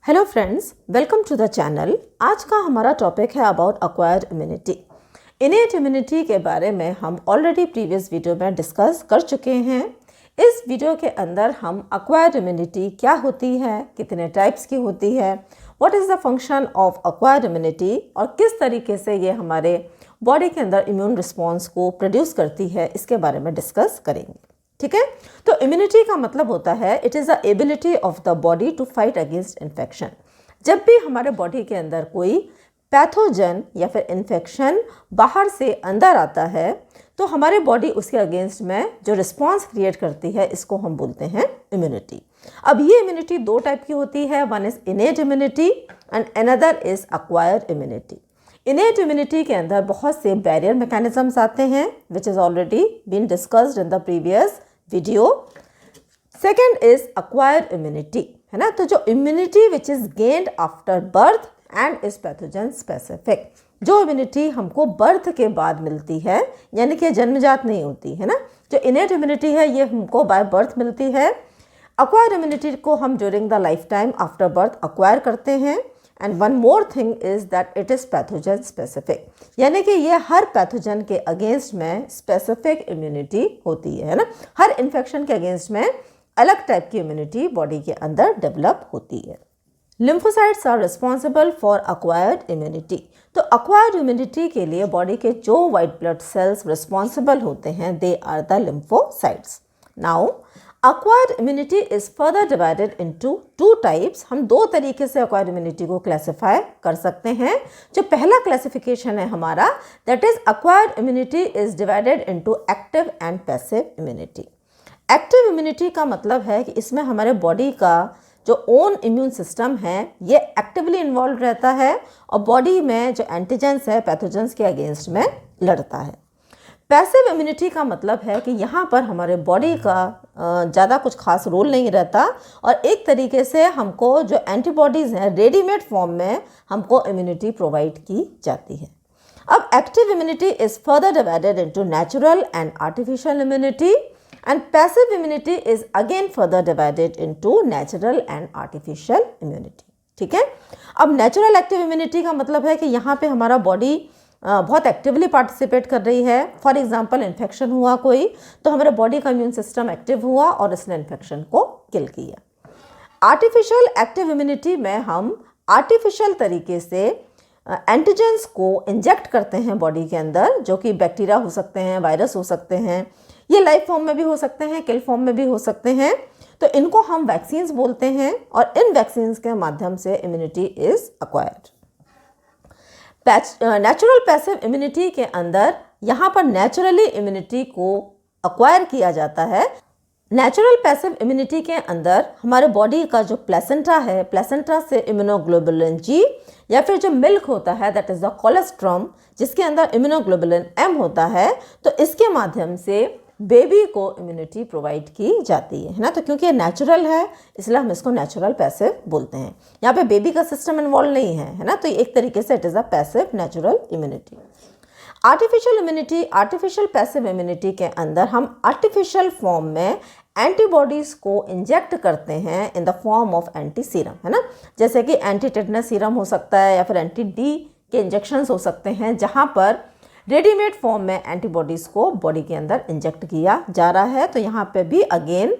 Hello friends, welcome to the channel. आज का हमारा टॉपिक है about acquired immunity. Innate immunity के बारे में हम ऑलरेडी प्रीवियस वीडियो में डिस्कस कर चुके हैं। इस वीडियो के अंदर हम अक्वायर्ड इम्यूनिटी क्या होती है, कितने टाइप्स की होती है, what is the function of acquired immunity और किस तरीके से ये हमारे बॉडी के अंदर इम्यून रिस्पॉन्स को प्रोड्यूस करती है, इसके बारे में डिस्कस करेंगे। ठीक है, तो इम्यूनिटी का मतलब होता है it is the ability of the body to fight against infection. जब भी हमारे बॉडी के अंदर कोई पैथोजन या फिर इन्फेक्शन बाहर से अंदर आता है तो हमारे बॉडी उसके अगेंस्ट में जो रिस्पॉन्स क्रिएट करती है, इसको हम बोलते हैं इम्यूनिटी। अब ये इम्यूनिटी दो टाइप की होती है, one is innate immunity and another is acquired immunity. Innate immunity के अंदर बहुत से बैरियर मैकेनिज्म्स आते हैं which is already been discussed in the previous video. Second is acquired immunity, है ना। तो जो immunity which is gained after birth and is pathogen specific, जो इम्यूनिटी हमको बर्थ के बाद मिलती है, यानी कि जन्मजात नहीं होती है ना। जो इनेट इम्यूनिटी है ये हमको बाय बर्थ मिलती है। अक्वायर्ड इम्यूनिटी को हम during the life time after birth acquire करते हैं। And one more thing is that it is pathogen specific, यानी कि ये हर पैथोजन के अगेंस्ट में स्पेसिफिक इम्यूनिटी होती है ना। हर इन्फेक्शन के अगेंस्ट में अलग टाइप की इम्यूनिटी बॉडी के अंदर डेवलप होती है। Lymphocytes are responsible for acquired immunity. तो अक्वायर्ड इम्यूनिटी के लिए बॉडी के जो वाइट ब्लड सेल्स रिस्पॉन्सिबल होते हैं they are the lymphocytes. Now acquired immunity is further divided into two types. हम दो तरीके से अक्वायर्ड इम्यूनिटी को क्लासिफाई कर सकते हैं। जो पहला क्लासिफिकेशन है हमारा, that is acquired immunity is divided into active and passive immunity. Active immunity का मतलब है कि इसमें हमारे बॉडी का जो ओन इम्यून सिस्टम है ये एक्टिवली इन्वॉल्व रहता है और बॉडी में जो एंटीजेंस है पैथोजेंस के अगेंस्ट में लड़ता है। पैसिव इम्यूनिटी का मतलब है कि यहाँ पर हमारे बॉडी का ज़्यादा कुछ खास रोल नहीं रहता और एक तरीके से हमको जो एंटीबॉडीज़ हैं रेडीमेड फॉर्म में हमको इम्यूनिटी प्रोवाइड की जाती है। अब active immunity is further divided into natural and artificial immunity and passive immunity is again further divided into natural and artificial immunity. ठीक है, अब नेचुरल एक्टिव इम्यूनिटी का मतलब है कि यहाँ पे हमारा बॉडी बहुत एक्टिवली पार्टिसिपेट कर रही है। फॉर एग्जांपल इन्फेक्शन हुआ कोई तो हमारे बॉडी का इम्यून सिस्टम एक्टिव हुआ और इसने इन्फेक्शन को किल किया। आर्टिफिशियल एक्टिव इम्यूनिटी में हम आर्टिफिशियल तरीके से एंटीजेंस को इंजेक्ट करते हैं बॉडी के अंदर, जो कि बैक्टीरिया हो सकते हैं, वायरस हो सकते हैं, ये लाइव फॉर्म में भी हो सकते हैं, किल फॉर्म में भी हो सकते हैं। तो इनको हम वैक्सीन्स बोलते हैं और इन वैक्सीन्स के माध्यम से immunity is acquired. Natural passive immunity के अंदर यहाँ पर नेचुरली इम्यूनिटी को अक्वायर किया जाता है। नेचुरल पैसिव इम्यूनिटी के अंदर हमारे बॉडी का जो प्लेसेंटा है, प्लेसेंटा से इम्यूनोग्लोबुलिन जी या फिर जो मिल्क होता है दैट इज़ द कोलेस्ट्रॉम, जिसके अंदर इम्यूनोग्लोबुलिन एम होता है, तो इसके माध्यम से बेबी को इम्यूनिटी प्रोवाइड की जाती है ना। तो क्योंकि ये नेचुरल है इसलिए हम इसको नेचुरल पैसिव बोलते हैं। यहाँ पे बेबी का सिस्टम इन्वॉल्व नहीं है ना, तो एक तरीके से it is a passive natural immunity. Artificial immunity, artificial passive immunity के अंदर हम आर्टिफिशियल फॉर्म में एंटीबॉडीज़ को इंजेक्ट करते हैं in the form of anti serum, है ना। जैसे कि एंटी टेटनस सीरम हो सकता है या फिर एंटी डी के इंजेक्शंस हो सकते हैं, जहाँ पर रेडीमेड फॉर्म में एंटीबॉडीज़ को बॉडी के अंदर इंजेक्ट किया जा रहा है। तो यहाँ पे भी अगेन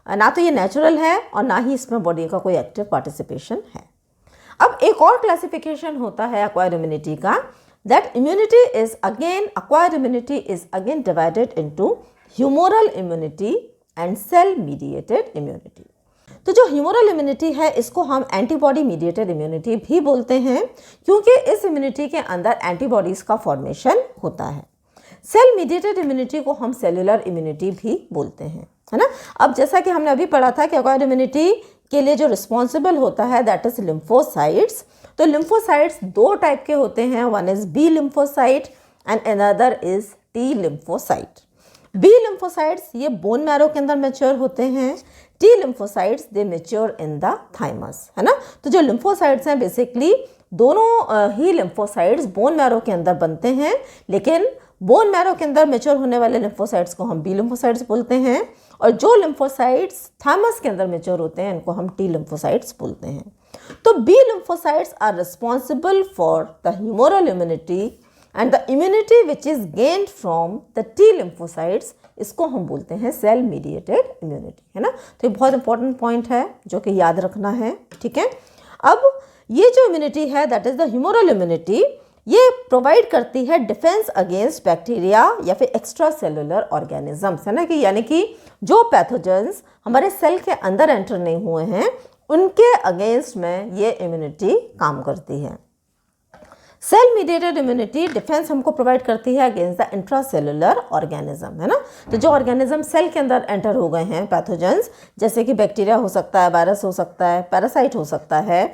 ना तो ये नेचुरल है और ना ही इसमें बॉडी का कोई एक्टिव पार्टिसिपेशन है। अब एक और क्लासिफिकेशन होता है अक्वायर्ड इम्यूनिटी का, that immunity is again, acquired immunity is again divided into humoral immunity and cell mediated immunity. तो जो ह्यूमोरल इम्यूनिटी है इसको हम एंटीबॉडी मीडिएटेड इम्यूनिटी भी बोलते हैं, क्योंकि इस इम्यूनिटी के अंदर एंटीबॉडीज़ का फॉर्मेशन होता है। सेल मीडिएटेड इम्यूनिटी को हम सेलुलर इम्यूनिटी भी बोलते हैं, है ना। अब जैसा कि हमने अभी पढ़ा था कि अक्वायर्ड इम्यूनिटी के लिए जो रिस्पॉन्सिबल होता है दैट इज लिम्फोसाइट्स। तो लिम्फोसाइट्स दो टाइप के होते हैं, one is B lymphocyte and another is T lymphocyte. B lymphocytes ये बोन मैरो के अंदर मैच्योर होते हैं, T lymphocytes they mature in the thymus, है ना। तो जो लिम्फोसाइट्स हैं बेसिकली दोनों ही लिम्फोसाइट्स बोन मैरो के अंदर बनते हैं, लेकिन बोन मैरो के अंदर मैच्योर होने वाले लिम्फोसाइट्स को हम बी लिम्फोसाइट्स बोलते हैं और जो लिम्फोसाइट्स थाइमस के अंदर मैच्योर होते हैं इनको हम टी लिम्फोसाइट्स बोलते हैं। तो B lymphocytes are responsible for the humoral immunity and the immunity which is gained from the T lymphocytes, इसको हम बोलते हैं सेल मीडिएटेड इम्यूनिटी, है ना। तो ये बहुत इंपॉर्टेंट पॉइंट है जो कि याद रखना है, ठीक है। अब ये जो इम्यूनिटी है that is the humoral immunity, ये प्रोवाइड करती है डिफेंस अगेंस्ट बैक्टीरिया या फिर एक्स्ट्रा सेलुलर ऑर्गेनिजम्स, है ना, कि यानी कि जो पैथोजेंस हमारे सेल के अंदर एंटर नहीं हुए हैं उनके अगेंस्ट में ये इम्यूनिटी काम करती है। सेल मीडिएटेड इम्यूनिटी डिफेंस हमको प्रोवाइड करती है अगेंस्ट द इंट्रासेलुलर ऑर्गेनिज्म, है ना। तो जो ऑर्गेनिज्म सेल के अंदर एंटर हो गए हैं पैथोजेंस, जैसे कि बैक्टीरिया हो सकता है, वायरस हो सकता है, पैरासाइट हो सकता है,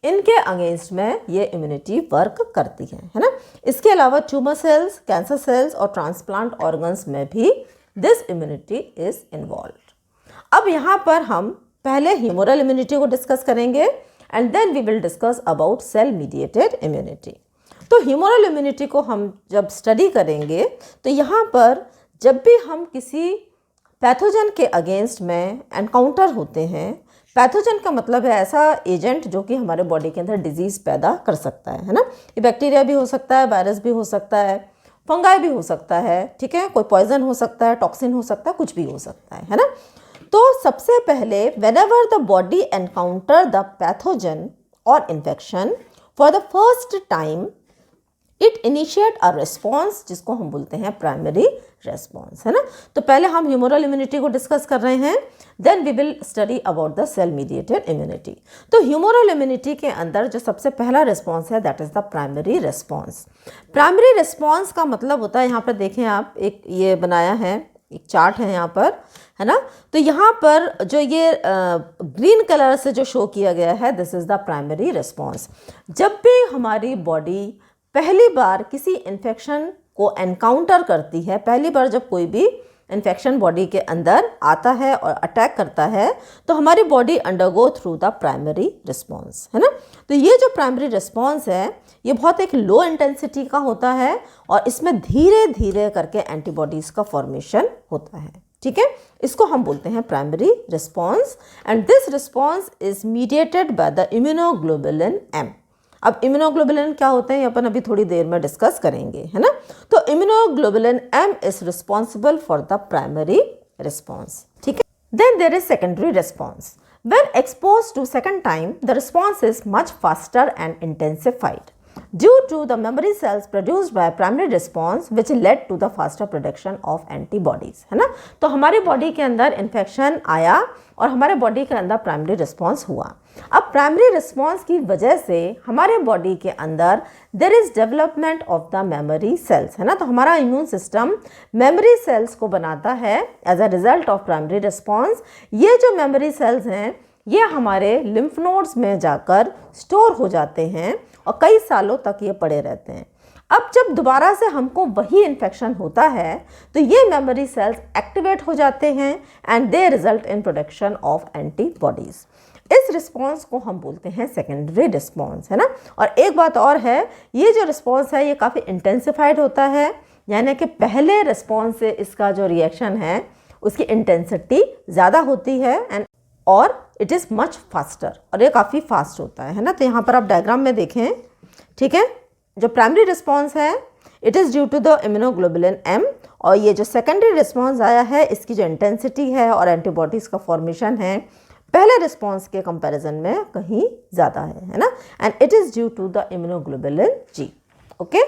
इनके अगेंस्ट में ये इम्यूनिटी वर्क करती है ना। इसके अलावा ट्यूमर सेल्स, कैंसर सेल्स और ट्रांसप्लांट ऑर्गन्स में भी दिस इम्यूनिटी इज इन्वॉल्व। अब यहाँ पर हम पहले ह्यूमरल इम्यूनिटी को डिस्कस करेंगे and then we will discuss about cell mediated immunity. तो ह्यूमरल इम्यूनिटी को हम जब स्टडी करेंगे तो यहाँ पर जब भी हम किसी पैथोजन के अगेंस्ट में एनकाउंटर होते हैं, पैथोजन का मतलब है ऐसा एजेंट जो कि हमारे बॉडी के अंदर डिजीज़ पैदा कर सकता है ना। ये बैक्टीरिया भी हो सकता है, वायरस भी हो सकता है, फंगाई भी हो सकता है, ठीक है, कोई पॉइजन हो सकता है, टॉक्सिन हो सकता है, कुछ भी हो सकता है ना। तो सबसे पहले whenever the body encounter the pathogen और infection for the first time it initiate a response, जिसको हम बोलते हैं प्राइमरी रेस्पॉन्स, है ना। तो पहले हम ह्यूमरल इम्यूनिटी को डिस्कस कर रहे हैं, then we will study about the cell mediated immunity. तो ह्यूमरल इम्यूनिटी के अंदर जो सबसे पहला रिस्पॉन्स है that is the primary response. Primary response का मतलब होता है, यहाँ पर देखें आप, एक ये बनाया है, एक चार्ट है यहाँ पर, है ना। तो यहाँ पर जो ये ग्रीन कलर से जो शो किया गया है this is the primary response. जब भी हमारी बॉडी पहली बार किसी इन्फेक्शन को एनकाउंटर करती है, पहली बार जब कोई भी इन्फेक्शन बॉडी के अंदर आता है और अटैक करता है तो हमारी body undergo through the primary response, है ना। तो ये जो प्राइमरी रिस्पॉन्स है ये बहुत एक लो इंटेंसिटी का होता है और इसमें धीरे धीरे करके एंटीबॉडीज़ का फॉर्मेशन होता है, ठीक है। इसको हम बोलते हैं primary response and this response is mediated by the immunoglobulin M. अब इम्यूनोग्लोबुलिन क्या होते हैं ये अपन अभी थोड़ी देर में डिस्कस करेंगे, है ना। तो immunoglobulin M is responsible for the primary response, ठीक है। Then there is secondary response. When exposed to second time the response is much faster and intensified due to the memory cells produced by primary response which led to the faster production of antibodies, है ना। तो हमारी body के अंदर infection आया और हमारे body के अंदर प्राइमरी रिस्पॉन्स हुआ। अब प्राइमरी रिस्पॉन्स की वजह से हमारे बॉडी के अंदर there is development of the memory cells, है ना। तो हमारा इम्यून सिस्टम मेमोरी सेल्स को बनाता है as a result of primary response. ये जो मेमोरी सेल्स हैं ये हमारे लिम्फ नोड्स में जाकर स्टोर हो जाते हैं और कई सालों तक ये पड़े रहते हैं। अब जब दोबारा से हमको वही इन्फेक्शन होता है तो ये मेमोरी सेल्स एक्टिवेट हो जाते हैं and they result in production of antibodies. इस रिस्पॉन्स को हम बोलते हैं सेकेंडरी रिस्पॉन्स, है ना। और एक बात और है, ये जो रिस्पॉन्स है ये काफ़ी इंटेंसिफाइड होता है, यानी कि पहले रिस्पॉन्स से इसका जो रिएक्शन है उसकी इंटेंसिटी ज़्यादा होती है एंड और इट इज़ मच फास्टर, और ये काफ़ी फास्ट होता है ना। तो यहाँ पर आप डायग्राम में देखें, ठीक है। जो प्राइमरी रिस्पॉन्स है it is due to the immunoglobulin M, और ये जो सेकेंडरी रिस्पॉन्स आया है इसकी जो इंटेंसिटी है और एंटीबॉडीज़ का फॉर्मेशन है पहले रिस्पॉन्स के कंपैरिजन में कहीं ज़्यादा है ना। And it is due to the immunoglobulin G, okay.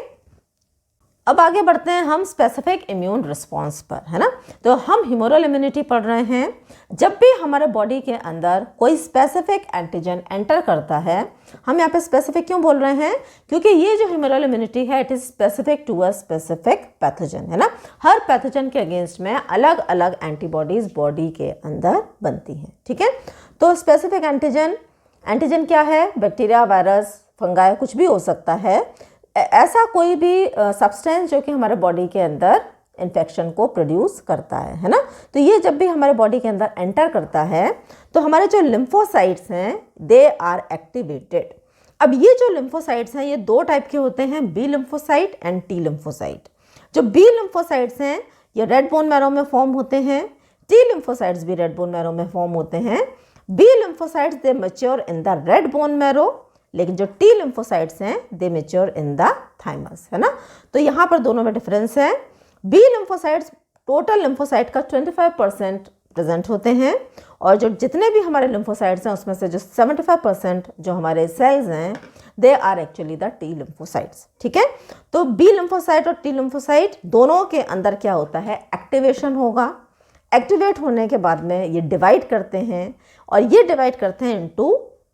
अब आगे बढ़ते हैं हम स्पेसिफिक इम्यून रिस्पॉन्स पर, है ना। तो हम ह्यूमरल इम्यूनिटी पढ़ रहे हैं। जब भी हमारे बॉडी के अंदर कोई स्पेसिफिक एंटीजन एंटर करता है, हम यहाँ पे स्पेसिफिक क्यों बोल रहे हैं, क्योंकि ये जो ह्यूमरल इम्यूनिटी है it is specific to a specific pathogen, है ना। हर पैथोजन के अगेंस्ट में अलग अलग एंटीबॉडीज़ बॉडी के अंदर बनती हैं, ठीक है। तो स्पेसिफिक एंटीजन क्या है, बैक्टीरिया, वायरस, फंगाई, कुछ भी हो सकता है। ऐसा कोई भी सब्सटेंस जो कि हमारे बॉडी के अंदर इन्फेक्शन को प्रोड्यूस करता है ना। तो ये जब भी हमारे बॉडी के अंदर एंटर करता है तो हमारे जो लिम्फोसाइट्स हैं दे आर एक्टिवेटेड। अब ये जो लिम्फोसाइट्स हैं ये दो टाइप के होते हैं, B lymphocyte and T lymphocyte. जो बी लिम्फोसाइट्स हैं ये रेड बोन मैरो में फॉर्म होते हैं, टी लिम्फोसाइट्स भी रेड बोन मैरो में फॉर्म होते हैं। B lymphocytes they mature in the red bone marrow, लेकिन जो टी लिम्फोसाइट्स हैं they mature in the thymus, है ना। तो यहाँ पर दोनों में डिफरेंस है। बी लिम्फोसाइट्स टोटल लिम्फोसाइट का 25% प्रेजेंट होते हैं, और जो जितने भी हमारे लिम्फोसाइट्स हैं उसमें से जो 75% जो हमारे सेल्स हैं they are actually the T lymphocytes, ठीक है। तो बी लिम्फोसाइट और टी लिम्फोसाइट दोनों के अंदर क्या होता है, एक्टिवेशन होगा। एक्टिवेट होने के बाद में ये डिवाइड करते हैं, और ये डिवाइड करते हैं into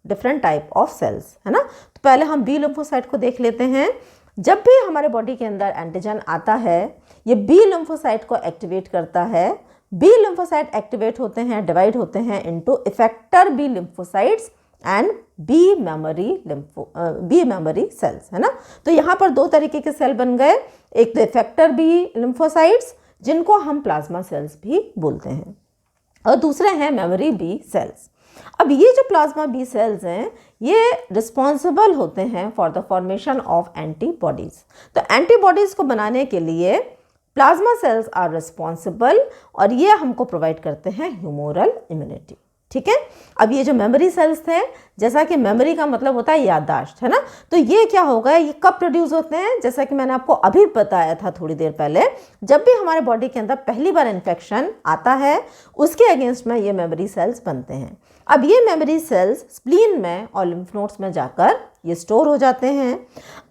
different type of cells, है ना। तो पहले हम बी लिम्फोसाइट को देख लेते हैं। जब भी हमारे बॉडी के अंदर एंटीजन आता है, ये बी लिम्फोसाइट को एक्टिवेट करता है। बी लिम्फोसाइट एक्टिवेट होते हैं, डिवाइड होते हैं into effector B lymphocytes and B memory cells, है ना। तो यहाँ पर दो तरीके के सेल बन गए, एक तो इफेक्टर बी लिम्फोसाइट्स जिनको हम प्लाज्मा सेल्स भी बोलते हैं, और दूसरे हैं मेमोरी बी सेल्स। अब ये जो प्लाज्मा बी सेल्स हैं ये रिस्पॉन्सिबल होते हैं for the formation of antibodies. तो एंटीबॉडीज़ को बनाने के लिए प्लाज्मा सेल्स आर रिस्पॉन्सिबल, और ये हमको प्रोवाइड करते हैं ह्यूमोरल इम्यूनिटी, ठीक है। अब ये जो मेमोरी सेल्स थे, जैसा कि मेमोरी का मतलब होता है याददाश्त, है ना। तो ये क्या होगा, ये कब प्रोड्यूस होते हैं, जैसा कि मैंने आपको अभी बताया था थोड़ी देर पहले, जब भी हमारे बॉडी के अंदर पहली बार इन्फेक्शन आता है उसके अगेंस्ट में ये मेमोरी सेल्स बनते हैं। अब ये मेमोरी सेल्स स्प्लीन में और लिम्फ नोड्स में जाकर ये स्टोर हो जाते हैं।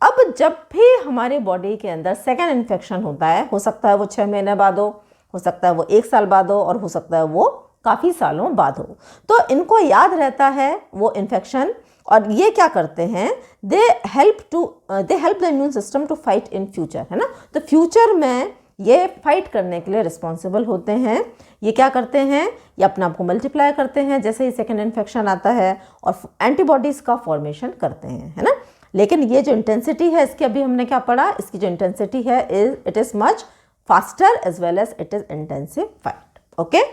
अब जब भी हमारे बॉडी के अंदर सेकेंड इन्फेक्शन होता है, हो सकता है वो 6 महीने बाद हो सकता है वो 1 साल बाद हो, और हो सकता है वो काफ़ी सालों बाद हो, तो इनको याद रहता है वो इन्फेक्शन, और ये क्या करते हैं, they help the immune system to fight in future, है ना। तो फ्यूचर में ये फाइट करने के लिए रिस्पॉन्सिबल होते हैं। ये क्या करते हैं, ये अपने आप को मल्टीप्लाई करते हैं जैसे ही सेकेंड इन्फेक्शन आता है, और एंटीबॉडीज़ का फॉर्मेशन करते हैं, है ना। लेकिन ये जो इंटेंसिटी है इसकी अभी हमने क्या पढ़ा, इसकी जो इंटेंसिटी है it is much faster as well as it is intensified, okay.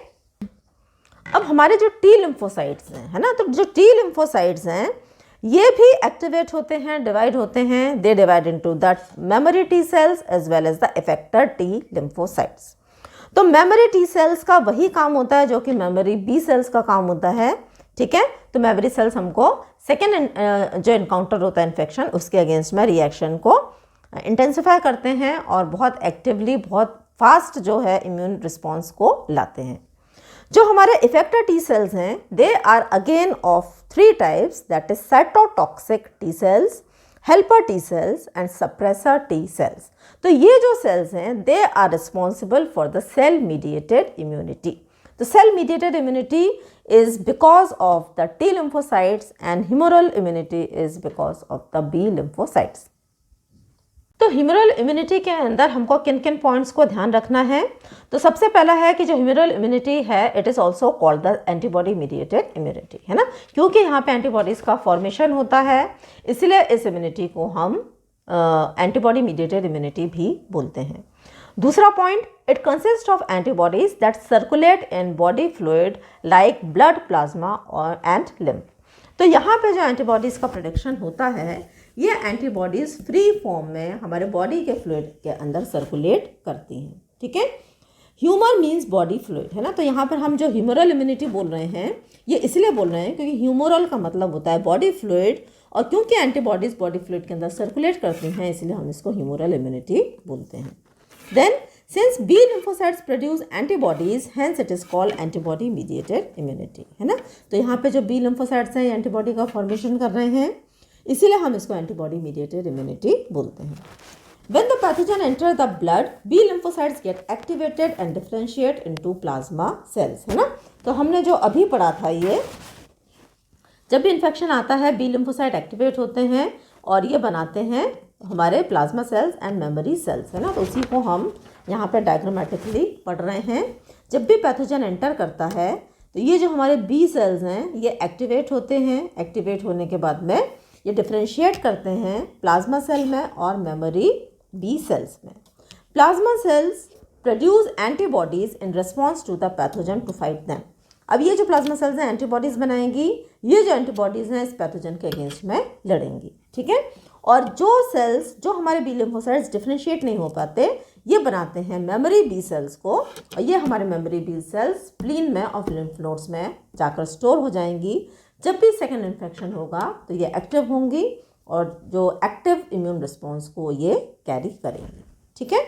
अब हमारे जो टी लिम्फोसाइट्स हैं, है ना, तो जो टी लिम्फोसाइट्स हैं ये भी एक्टिवेट होते हैं, डिवाइड होते हैं। They divide into the memory T cells as well as the effector T lymphocytes. तो मेमोरी टी सेल्स का वही काम होता है जो कि मेमोरी बी सेल्स का काम होता है, ठीक है। तो मेमोरी सेल्स हमको सेकेंड जो इनकाउंटर होता है इन्फेक्शन उसके अगेंस्ट में रिएक्शन को इंटेंसिफाई करते हैं, और बहुत एक्टिवली बहुत फास्ट जो है इम्यून रिस्पॉन्स को लाते हैं। जो हमारे इफेक्टर टी सेल्स हैं they are again of 3 types, that is cytotoxic T cells, helper T cells and suppressor T cells. तो ये जो सेल्स हैं they are responsible for the cell mediated immunity. तो cell mediated immunity is because of the T lymphocytes and humoral immunity is because of the B lymphocytes. तो humoral immunity के अंदर हमको किन किन पॉइंट्स को ध्यान रखना है। तो सबसे पहला है कि जो ह्यूमरल इम्यूनिटी है it is also called the antibody mediated immunity, है ना, क्योंकि यहाँ पे एंटीबॉडीज़ का फॉर्मेशन होता है, इसलिए इस इम्यूनिटी को हम एंटीबॉडी मीडिएटेड इम्यूनिटी भी बोलते हैं। दूसरा point, it consist of antibodies that circulate in body fluid like blood, plasma और एंड लिम्फ। तो यहाँ पे जो एंटीबॉडीज़ का प्रोडक्शन होता है ये एंटीबॉडीज़ फ्री फॉर्म में हमारे बॉडी के फ्लूइड के अंदर सर्कुलेट करती हैं, ठीक है। ह्यूमर मीन्स बॉडी फ्लूइड, है ना। तो यहाँ पर हम जो ह्यूमरल इम्यूनिटी बोल रहे हैं ये इसलिए बोल रहे हैं क्योंकि ह्यूमरल का मतलब होता है बॉडी फ्लूइड, और क्योंकि एंटीबॉडीज़ बॉडी फ्लूइड के अंदर सर्कुलेट करती हैं इसलिए हम इसको ह्यूमरल इम्यूनिटी बोलते हैं। Then, since B lymphocytes produce antibodies, hence it is called antibody mediated immunity, है ना। तो यहाँ पे जो B lymphocytes हैं एंटीबॉडी का फॉर्मेशन कर रहे हैं इसीलिए हम इसको एंटीबॉडी mediated immunity बोलते हैं। When the pathogen enter the blood, B lymphocytes get activated and differentiate into plasma cells, है ना। तो हमने जो अभी पढ़ा था ये, जब भी इन्फेक्शन आता है बी लिम्फोसाइट एक्टिवेट होते हैं और ये बनाते हैं हमारे plasma cells and memory cells, है ना। तो उसी को हम यहाँ पे डायग्रामेटिकली पढ़ रहे हैं। जब भी पैथोजन एंटर करता है तो ये जो हमारे बी सेल्स हैं ये एक्टिवेट होते हैं। एक्टिवेट होने के बाद में ये डिफ्रेंशिएट करते हैं प्लाज्मा सेल में और मेमोरी बी सेल्स में। Plasma cells produce antibodies in response to the pathogen to fight them. अब ये जो प्लाज्मा सेल्स हैं एंटीबॉडीज़ बनाएंगी, ये जो एंटीबॉडीज़ हैं इस पैथोजन के अगेंस्ट में लड़ेंगी, ठीक है। और जो सेल्स जो हमारे बी लिम्फोसाइट्स डिफरेंशिएट नहीं हो पाते, ये बनाते हैं मेमोरी बी सेल्स को, और ये हमारे मेमोरी बी सेल्स स्प्लीन में और लिम्फ नोड्स में जाकर स्टोर हो जाएंगी। जब भी सेकेंड इन्फेक्शन होगा तो ये एक्टिव होंगी और जो एक्टिव इम्यून रिस्पॉन्स को ये कैरी करेंगी, ठीक है।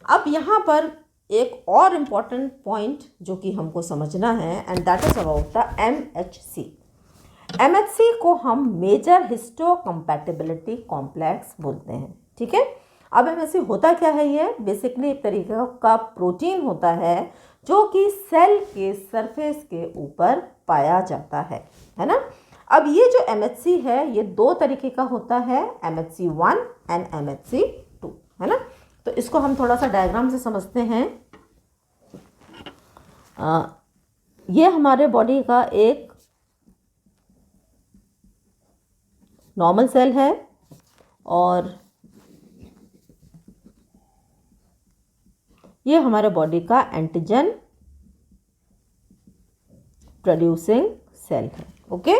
अब यहाँ पर एक और इम्पॉर्टेंट पॉइंट जो कि हमको समझना है, and that is about the MHC। MHC को हम मेजर हिस्टोकम्पैटिबिलिटी कॉम्प्लेक्स बोलते हैं, ठीक है। अब MHC होता क्या है? ये बेसिकली एक तरीके का प्रोटीन होता है जो कि सेल के सरफेस के ऊपर पाया जाता है ना। अब ये जो MHC है ये दो तरीके का होता है, MHC1 एंड MHC2, है ना। तो इसको हम थोड़ा सा डायग्राम से समझते हैं। ये हमारे बॉडी का एक नॉर्मल सेल है और ये हमारे बॉडी का एंटीजन प्रोड्यूसिंग सेल है, ओके।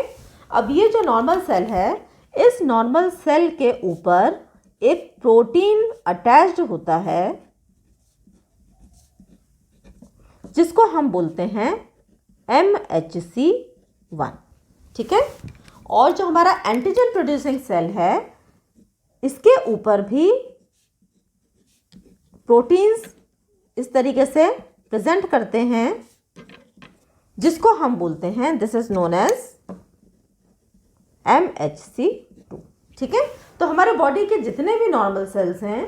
अब ये जो नॉर्मल सेल है, इस नॉर्मल सेल के ऊपर एक प्रोटीन अटैच्ड होता है जिसको हम बोलते हैं MHC1, ठीक है। और जो हमारा एंटीजन प्रोड्यूसिंग सेल है इसके ऊपर भी प्रोटीन्स इस तरीके से प्रेजेंट करते हैं जिसको हम बोलते हैं, this is known as MHC2, ठीक है। तो हमारे बॉडी के जितने भी नॉर्मल सेल्स हैं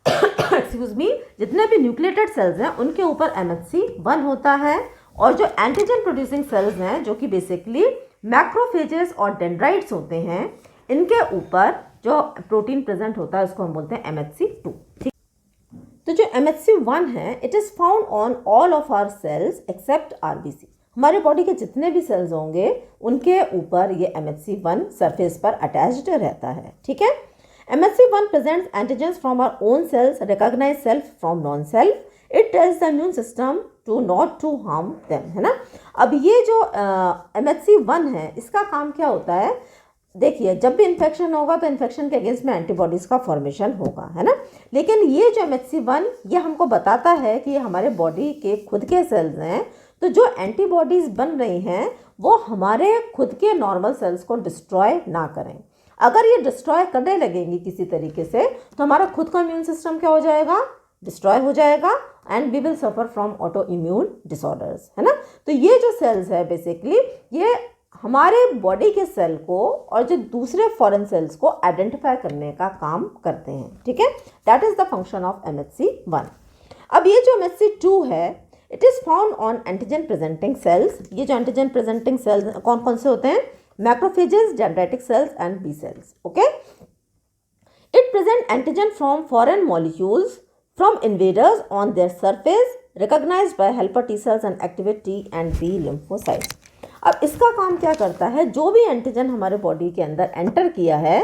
एक्सक्यूज मी, जितने भी न्यूक्लिएटेड सेल्स हैं उनके ऊपर MHC1 होता है, और जो एंटीजन प्रोड्यूसिंग सेल्स हैं जो कि बेसिकली मैक्रोफेजेस और डेंड्राइट्स होते हैं, इनके ऊपर जो प्रोटीन प्रेजेंट होता है उसको हम बोलते हैं MHC2, ठीक। तो जो MHC1 है it is found on all of our cells except RBC। हमारे बॉडी के जितने भी सेल्स होंगे उनके ऊपर ये MHC1 सरफेस पर अटैच्ड रहता है, ठीक है। MHC1 presents antigens from our own cells, recognize self from non-self. It tells the immune system to not to harm them, है ना। अब ये जो MHC1 है इसका काम क्या होता है? देखिए, जब भी इन्फेक्शन होगा तो इन्फेक्शन के अगेंस्ट में एंटीबॉडीज़ का फॉर्मेशन होगा, है ना। लेकिन ये जो MHC1 ये हमको बताता है कि ये हमारे बॉडी के खुद के सेल्स हैं, तो जो एंटीबॉडीज़ बन रही हैं वो हमारे खुद के नॉर्मल सेल्स को डिस्ट्रॉय ना करें। अगर ये डिस्ट्रॉय करने लगेंगी किसी तरीके से तो हमारा खुद का इम्यून सिस्टम क्या हो जाएगा? डिस्ट्रॉय हो जाएगा, and we will suffer from autoimmune disorders, है ना। तो ये जो सेल्स है बेसिकली ये हमारे बॉडी के सेल को और जो दूसरे फॉरेन सेल्स को आइडेंटिफाई करने का काम करते हैं, ठीक है। That is the function of MHC1। अब ये जो MHC2 है it is found on antigen presenting sales. ये जो एंटीजन प्रेजेंटिंग सेल्स कौन कौन से होते हैं? Macrophages, dendritic cells and B cells, okay. It present antigen from foreign molecules from invaders on their surface recognized by helper T cells and activate T and B lymphocytes. अब इसका काम क्या करता है? जो भी एंटीजन हमारे बॉडी के अंदर एंटर किया है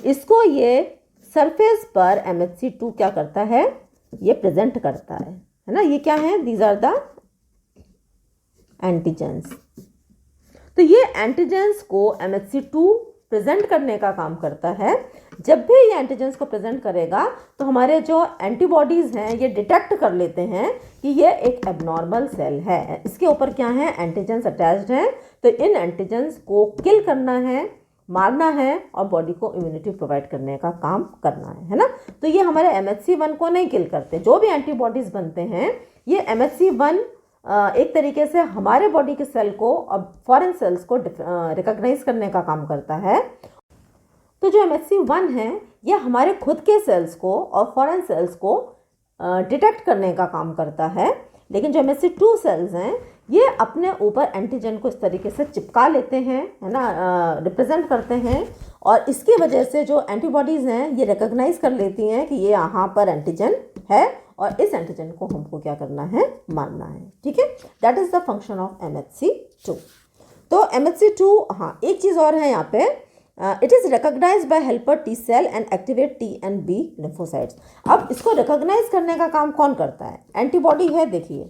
इसको ये सरफेस पर MHC2 क्या करता है? ये प्रेजेंट करता है ना। ये क्या है? These are the antigens. तो ये एंटीजेंस को MHC2 प्रेजेंट करने का काम करता है। जब भी ये एंटीजेंस को प्रेजेंट करेगा तो हमारे जो एंटीबॉडीज़ हैं ये डिटेक्ट कर लेते हैं कि ये एक एबनॉर्मल सेल है, इसके ऊपर क्या है? एंटीजेंस अटैच्ड हैं। तो इन एंटीजेंस को किल करना है, मारना है और बॉडी को इम्यूनिटी प्रोवाइड करने का काम करना है ना। तो ये हमारे MHC1 को नहीं किल करते। जो भी एंटीबॉडीज़ बनते हैं ये MHC1 एक तरीके से हमारे बॉडी के सेल को और फॉरेन सेल्स को रिकॉग्नाइज करने का काम करता है। तो जो MHC1 है ये हमारे खुद के सेल्स को और फॉरेन सेल्स को डिटेक्ट करने का काम करता है। लेकिन जो MHC2 सेल्स हैं ये अपने ऊपर एंटीजन को इस तरीके से चिपका लेते हैं, है ना, रिप्रेजेंट करते हैं, और इसकी वजह से जो एंटीबॉडीज़ हैं ये रिकॉग्नाइज कर लेती हैं कि ये यहाँ पर एंटीजन है और इस एंटीजन को हमको क्या करना है? मारना है, ठीक है। That is the function of MHC2। तो MHC2, हाँ एक चीज़ और है यहाँ पे, it is recognize by helper T cell and activate T and B lymphocytes. अब इसको रिकॉग्नाइज करने का काम कौन करता है? एंटीबॉडी है, देखिए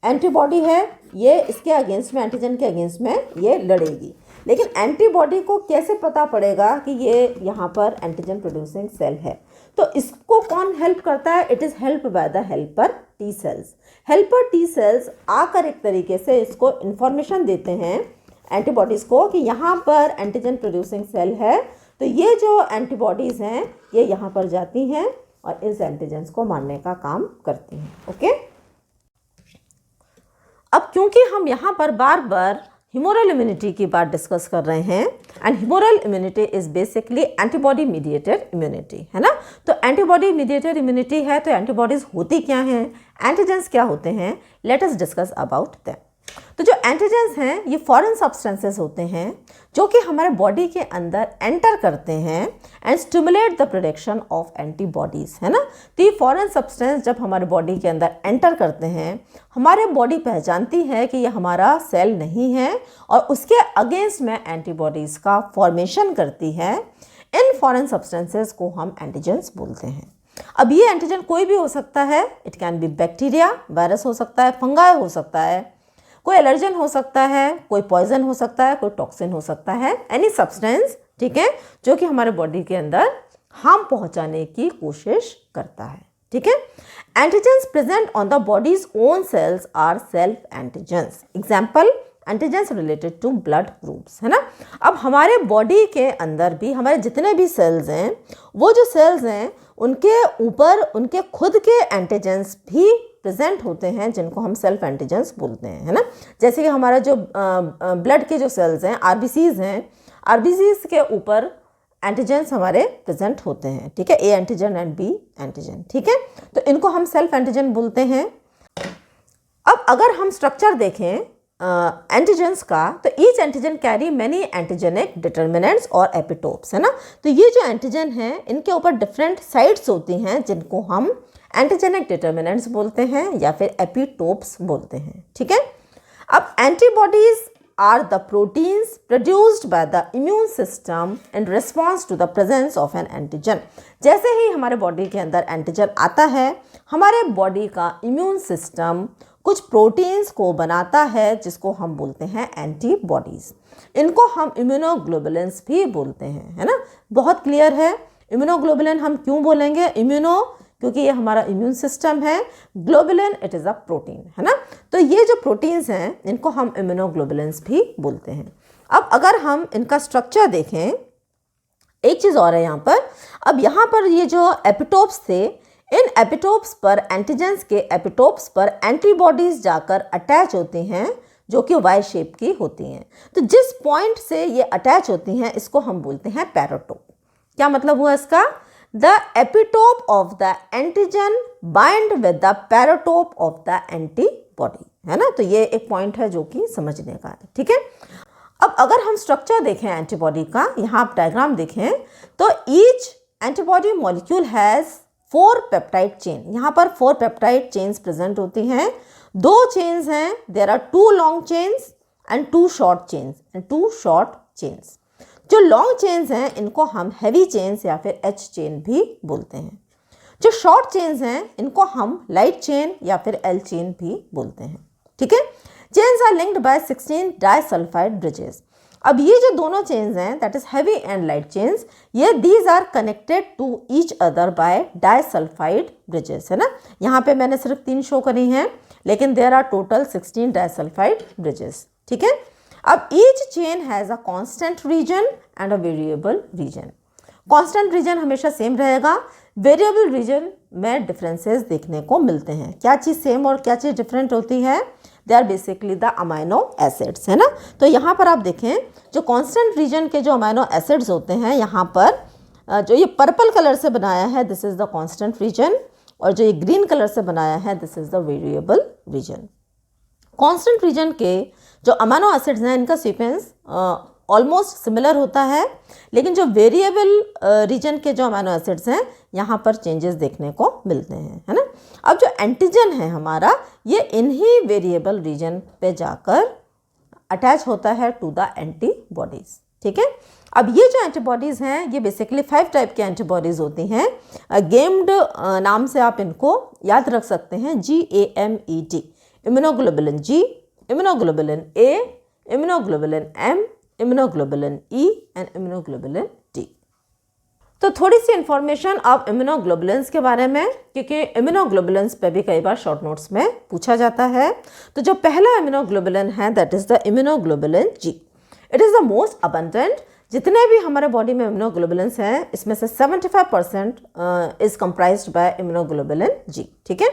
एंटीबॉडी है, ये इसके अगेंस्ट में, एंटीजन के अगेंस्ट में ये लड़ेगी। लेकिन एंटीबॉडी को कैसे पता पड़ेगा कि ये यहाँ पर एंटीजन प्रोड्यूसिंग सेल है? तो इसको कौन हेल्प करता है? It is help by the helper T cells. Helper T sales आकर एक तरीके से इसको इन्फॉर्मेशन देते हैं एंटीबॉडीज़ को कि यहाँ पर एंटीजन प्रोड्यूसिंग सेल है, तो ये जो एंटीबॉडीज़ हैं ये यहाँ पर जाती हैं और इस एंटीजन्स को मारने का काम करती हैं। ओके, अब क्योंकि हम यहाँ पर बार बार ह्यूमोरल इम्यूनिटी की बात डिस्कस कर रहे हैं, and humoral immunity is basically antibody mediated immunity, है ना। तो एंटीबॉडी मीडिएटेड इम्यूनिटी है, तो एंटीबॉडीज होती क्या हैं, एंटीजेंस क्या होते हैं, late us discuss about them. तो जो एंटीजेंस हैं ये फॉरेन सब्सटेंसेस होते हैं जो कि हमारे बॉडी के अंदर एंटर करते हैं and stimulate the production of antibodies, है ना। तो ये फॉरेन सब्सटेंस जब हमारे बॉडी के अंदर एंटर करते हैं, हमारे बॉडी पहचानती है कि ये हमारा सेल नहीं है और उसके अगेंस्ट में एंटीबॉडीज़ का फॉर्मेशन करती है। इन फॉरेन सब्सटेंसेस को हम एंटीजेंस बोलते हैं। अब ये एंटीजन कोई भी हो सकता है, it can be bacteria, virus हो सकता है, फंगाई हो सकता है, कोई एलर्जन हो सकता है, कोई पॉइजन हो सकता है, कोई टॉक्सिन हो सकता है, एनी सब्सटेंस, ठीक है, जो कि हमारे बॉडी के अंदर हार्म पहुंचाने की कोशिश करता है, ठीक है। Antigens present on the body's own cells are self antigens. Example, antigens related to blood groups, है ना। अब हमारे बॉडी के अंदर भी हमारे जितने भी सेल्स हैं, वो जो सेल्स हैं उनके ऊपर उनके खुद के एंटीजेंस भी प्रेजेंट होते हैं जिनको हम सेल्फ एंटीजेंस बोलते हैं, है ना। जैसे कि हमारा जो ब्लड के जो सेल्स हैं, आरबीसीज हैं, आरबीसीज के ऊपर एंटीजेंस हमारे प्रेजेंट होते हैं, ठीक है, A antigen and B antigen, ठीक है। तो इनको हम सेल्फ एंटीजन बोलते हैं। अब अगर हम स्ट्रक्चर देखें एंटीजेंस का, तो each antigen carry many antigenic determinants और एपिटोप्स, है ना। तो ये जो एंटीजन हैं इनके ऊपर डिफरेंट साइट्स होती हैं जिनको हम एंटीजेनिक डिटर्मिनेंट्स बोलते हैं या फिर एपिटोप्स बोलते हैं, ठीक है। अब antibodies are the proteins produced by the immune system in response to the presence of an antigen. जैसे ही हमारे बॉडी के अंदर एंटीजन आता है, हमारे बॉडी का इम्यून सिस्टम कुछ प्रोटीन्स को बनाता है जिसको हम बोलते हैं एंटीबॉडीज़। इनको हम इम्यूनोग्लोबुलिन्स भी बोलते हैं, है ना। बहुत क्लियर है। इम्यूनोग्लोबुलिन हम क्यों बोलेंगे? इम्यूनो क्योंकि ये हमारा इम्यून सिस्टम है, globulin it is a protein, है ना। तो ये जो प्रोटीन्स हैं इनको हम इम्यूनोग्लोबुलिन्स भी बोलते हैं। अब अगर हम इनका स्ट्रक्चर देखें, एक चीज़ और है यहाँ पर। अब यहाँ पर ये जो एपिटोप्स थे, इन एपिटोप्स पर, एंटीजेंस के एपिटोप्स पर एंटीबॉडीज़ जाकर अटैच होती हैं जो कि वाई शेप की होती हैं। तो जिस पॉइंट से ये अटैच होती हैं इसको हम बोलते हैं पैराटोप। क्या मतलब हुआ इसका? The epitope of the antigen bind with the paratope of the antibody, है ना। तो ये एक पॉइंट है जो कि समझने का है, ठीक है। अब अगर हम स्ट्रक्चर देखें एंटीबॉडी का, यहाँ आप डायग्राम देखें, तो each antibody molecule has 4 peptide chain. यहाँ पर 4 पेप्टाइड चेन्स प्रेजेंट होती हैं। 2 चेन्स हैं, there are 2 long chains and 2 short chains and 2 short chains. जो लॉन्ग चेन्स हैं इनको हम हैवी चेन्स या फिर एच चेन भी बोलते हैं। जो शॉर्ट चेन्स हैं इनको हम लाइट चेन या फिर एल चेन भी बोलते हैं, ठीक है। Chains are linked by 16 disulphide bridges. अब ये जो दोनों चेन्स हैं, that is heavy and light chains, ये these are connected to each other by disulphide bridges, है ना। यहाँ पे मैंने सिर्फ 3 शो करी हैं, लेकिन there are total 16 disulphide bridges, ठीक है। अब each chain has a constant region and a variable region. Constant region हमेशा सेम रहेगा, वेरिएबल रीजन में डिफरेंसेस देखने को मिलते हैं। क्या चीज़ सेम और क्या चीज़ डिफरेंट होती है? They are basically the amino acids, है ना। तो यहाँ पर आप देखें, जो कांस्टेंट रीजन के जो अमाइनो एसिड्स होते हैं, यहाँ पर जो ये पर्पल कलर से बनाया है this is the constant region, और जो ये ग्रीन कलर से बनाया है this is the variable region. Constant reason के जो अमाइनो एसिड्स हैं इनका सीक्वेंस ऑलमोस्ट सिमिलर होता है, लेकिन जो वेरिएबल रीजन के जो अमाइनो एसिड्स हैं यहाँ पर चेंजेस देखने को मिलते हैं, है ना। अब जो एंटीजन है हमारा, ये इन्हीं वेरिएबल रीजन पे जाकर अटैच होता है टू द एंटीबॉडीज़, ठीक है। अब ये जो एंटीबॉडीज़ हैं ये बेसिकली 5 टाइप की एंटीबॉडीज़ होती हैं। गेम्ड नाम से आप इनको याद रख सकते हैं, GAMET। Immunoglobulin G, immunoglobulin A, immunoglobulin M, immunoglobulin E and immunoglobulin D. तो थोड़ी सी इंफॉर्मेशन अब इम्यूनोग्लोबुलिन्स के बारे में, क्योंकि इम्यूनोग्लोबुलिन्स पे भी कई बार शॉर्ट नोट्स में पूछा जाता है। तो जो पहला इम्यूनोग्लोबुलिन है that is the immunoglobulin ji. It is the most abundant. जितने भी हमारे बॉडी में इम्यूनोग्लोबुलिन्स हैं इसमें से 75% is comprised by immunoglobulin G. ठीक है,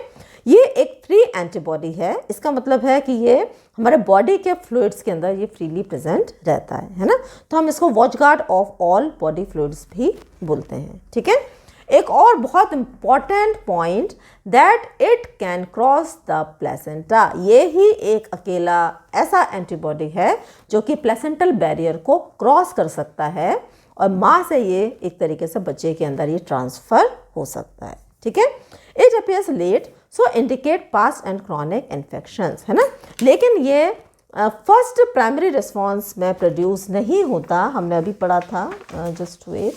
ये एक फ्री एंटीबॉडी है। इसका मतलब है कि ये हमारे बॉडी के फ्लूइड्स के अंदर ये फ्रीली प्रेजेंट रहता है ना। तो हम इसको watch guard of all body fluids भी बोलते हैं। ठीक है, एक और बहुत important point that it can cross the placenta. ये ही एक अकेला ऐसा एंटीबॉडी है जो कि प्लेसेंटल बैरियर को क्रॉस कर सकता है और माँ से ये एक तरीके से बच्चे के अंदर ये ट्रांसफ़र हो सकता है। ठीक है, it appears late so indicate past and chronic infections, है ना। लेकिन ये फर्स्ट प्राइमरी रिस्पॉन्स में प्रोड्यूस नहीं होता, हमने अभी पढ़ा था। जस्ट वेट,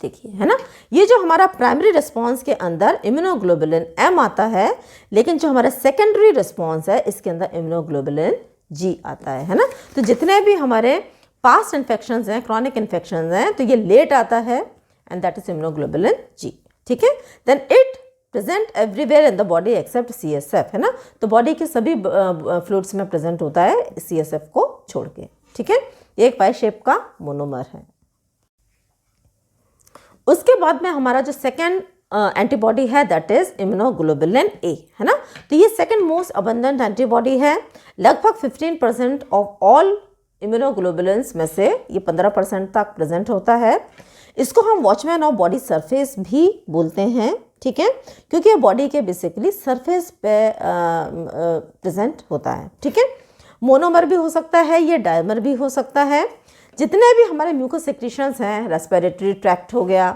देखिए, है ना, ये जो हमारा प्राइमरी रिस्पॉन्स के अंदर इम्यूनोग्लोबुलिन एम आता है, लेकिन जो हमारा सेकेंडरी रिस्पॉन्स है इसके अंदर इम्यूनोग्लोबुलिन जी आता है ना। तो जितने भी हमारे पास्ट इन्फेक्शंस हैं, क्रॉनिक इन्फेक्शंस हैं, तो ये लेट आता है and that is immunoglobulin G. ठीक है, then it present everywhere in the body except CSF, है ना। तो बॉडी के सभी फ्लूइड्स में प्रेजेंट होता है CSF को छोड़ के। ठीक है, ये एक वाई शेप का मोनोमर है। उसके बाद में हमारा जो सेकेंड एंटीबॉडी है दैट इज इम्यूनोग्लोबुलिन ए, है ना। तो ये सेकेंड मोस्ट अबंडेंट एंटीबॉडी है। लगभग 15% ऑफ ऑल इम्यूनोग्लोबुलिन्स में से ये 15% तक प्रेजेंट होता है। इसको हम वॉचमैन ऑफ बॉडी सरफेस भी बोलते हैं। ठीक है, क्योंकि ये बॉडी के बेसिकली सरफेस पे प्रेजेंट होता है। ठीक है, मोनोमर भी हो सकता है, ये डायमर भी हो सकता है। जितने भी हमारे म्यूकस सेक्रीशंस हैं, रेस्पिरेटरी ट्रैक्ट हो गया,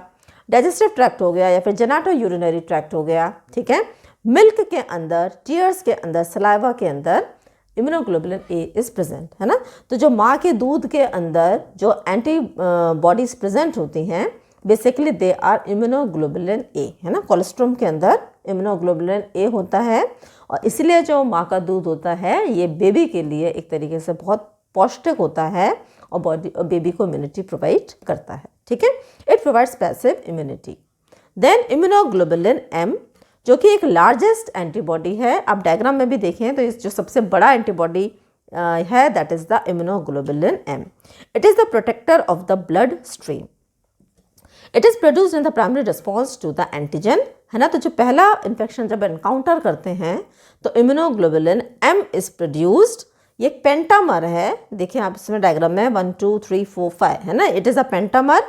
डाइजेस्टिव ट्रैक्ट हो गया या फिर जेनाटो यूरिनरी ट्रैक्ट हो गया। ठीक है, मिल्क के अंदर, टीयर्स के अंदर, सलाइवा के अंदर इम्यूनोग्लोबुलिन ए इज़ प्रेजेंट, है ना। तो जो माँ के दूध के अंदर जो एंटीबॉडीज प्रेजेंट होती हैं basically they are immunoglobulin A, है ना। कोलेस्ट्रॉम के अंदर इम्यूनोग्लोबुलिन ए होता है और इसलिए जो माँ का दूध होता है ये बेबी के लिए एक तरीके से बहुत पौष्टिक होता है और बेबी को इम्यूनिटी प्रोवाइड करता है। ठीक है, it provides passive immunity. Then immunoglobulin M जो कि एक लार्जेस्ट एंटीबॉडी है। आप डायग्राम में भी देखें तो इस जो सबसे बड़ा एंटीबॉडी है that is the immunoglobulin M. It is the protector of the blood stream. It is produced in the primary response to the antigen, है ना। तो जो पहला इन्फेक्शन जब एनकाउंटर करते हैं तो इम्यूनोग्लोबुलिन एम इज़ प्रोड्यूस्ड। ये एक पेंटामर है, देखिए आप इसमें डायग्राम में 1 2 3 4 5, है ना। It is a pentamer.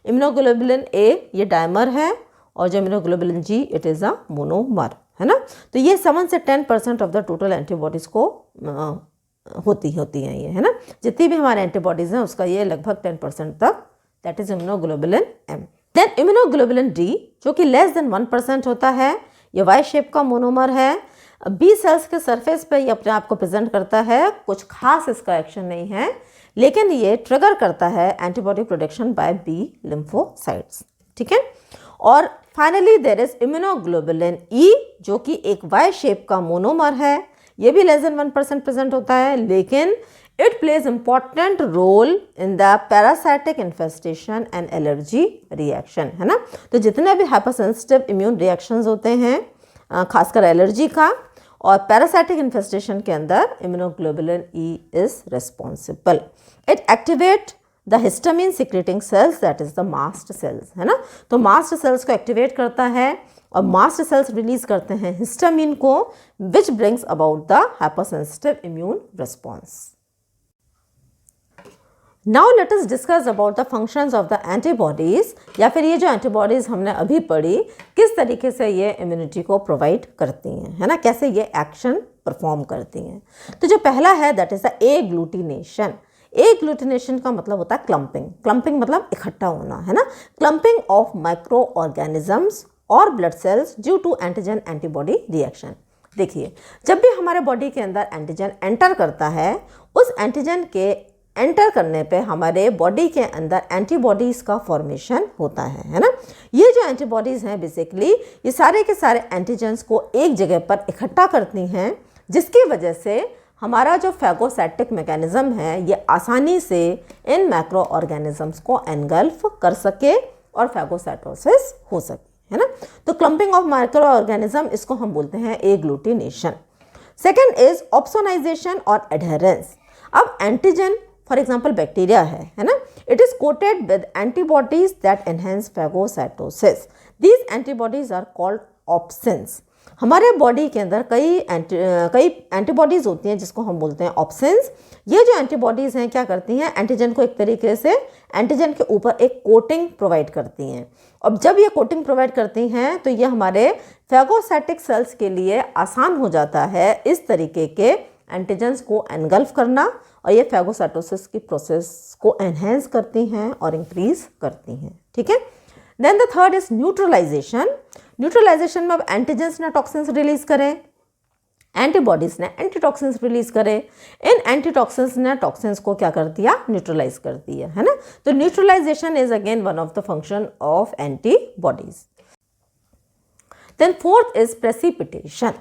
Immunoglobulin A ये डायमर है और जो immunoglobulin G it is a monomer, है ना। तो ये 7 से 10% ऑफ द टोटल एंटीबॉडीज़ को होती हैं ये, है ना। जितनी भी हमारे एंटीबॉडीज़ हैं उसका ये लगभग 10% तक, that is immunoglobulin M. Then immunoglobulin D जो कि लेस देन 1% होता है। ये वाई शेप का मोनोमर है। बी सेल्स के सरफेस पे ये अपने आप को प्रेजेंट करता है। कुछ खास इसका एक्शन नहीं है, लेकिन ये ट्रिगर करता है antibody production by B lymphocytes. ठीक है, और finally there is immunoglobulin E जो कि एक वाई शेप का मोनोमर है। ये भी लेस देन 1% प्रेजेंट होता है, लेकिन it plays important role in the parasitic infestation and allergy reaction, है ना। तो जितने भी हाइपरसेंसिटिव इम्यून रिएक्शंस होते हैं खासकर एलर्जी का और पैरासाइटिक इन्फेस्टेशन के अंदर immunoglobulin E is responsible. It activate the histamine secreting cells that is the mast cells, है ना। तो मास्ट सेल्स को एक्टिवेट करता है और मास्ट सेल्स रिलीज करते हैं हिस्टामिन को, which brings about the hypersensitive immune response. Now let us discuss about the functions of the antibodies, या फिर ये जो एंटीबॉडीज़ हमने अभी पढ़ी किस तरीके से ये इम्यूनिटी को प्रोवाइड करती हैं, है ना, कैसे ये एक्शन परफॉर्म करती हैं। तो जो पहला है that is the agglutination. Agglutination का मतलब होता है क्लम्पिंग। क्लम्पिंग मतलब इकट्ठा होना, है ना। क्लम्पिंग ऑफ माइक्रो ऑर्गेनिजम्स और blood cells due to antigen antibody reaction. देखिए, जब भी हमारे बॉडी के अंदर एंटीजन एंटर करता है उस एंटीजन के एंटर करने पे हमारे बॉडी के अंदर एंटीबॉडीज़ का फॉर्मेशन होता है ना। ये जो एंटीबॉडीज़ हैं बेसिकली ये सारे के सारे एंटीजेंस को एक जगह पर इकट्ठा करती हैं, जिसकी वजह से हमारा जो फैगोसाइटिक मैकेनिज़्म है ये आसानी से इन मैक्रो ऑर्गेनिजम्स को एनगल्फ कर सके और फैगोसाइटोसिस हो सके, है ना। तो क्लम्पिंग ऑफ माइक्रो ऑर्गेनिज्म, इसको हम बोलते हैं एग्लूटिनेशन। सेकेंड इज ऑप्सोनाइजेशन और एडहेरेंस। अब एंटीजन फॉर एग्जाम्पल बैक्टीरिया है ना, it is coated with antibodies that enhance phagocytosis. These antibodies are called opsonins. हमारे बॉडी के अंदर कई एंटीबॉडीज़ होती हैं जिसको हम बोलते हैं ऑप्सिन्स। ये जो एंटीबॉडीज़ हैं क्या करती हैं, एंटीजन को एक तरीके से एंटीजन के ऊपर एक कोटिंग प्रोवाइड करती हैं। अब जब ये कोटिंग प्रोवाइड करती हैं तो ये हमारे फैगोसाइटिक सेल्स के लिए आसान हो जाता है इस तरीके के एंटीजन्स को एनगल्फ करना, और ये फैगोसाइटोसिस की प्रोसेस को एनहेंस करती हैं और इंक्रीज करती हैं, ठीक है। Then the third is neutralization. Neutralization में अब एंटीजेंस ने टॉक्सिन्स रिलीज करें, एंटीबॉडीज ने एंटीटॉक्सिन्स रिलीज करे। इन एंटीटॉक्सिन्स ने टॉक्सिन्स को क्या कर दिया, न्यूट्रलाइज कर दिया, है ना। तो neutralization is again one of the function of antibodies. Then fourth is precipitation.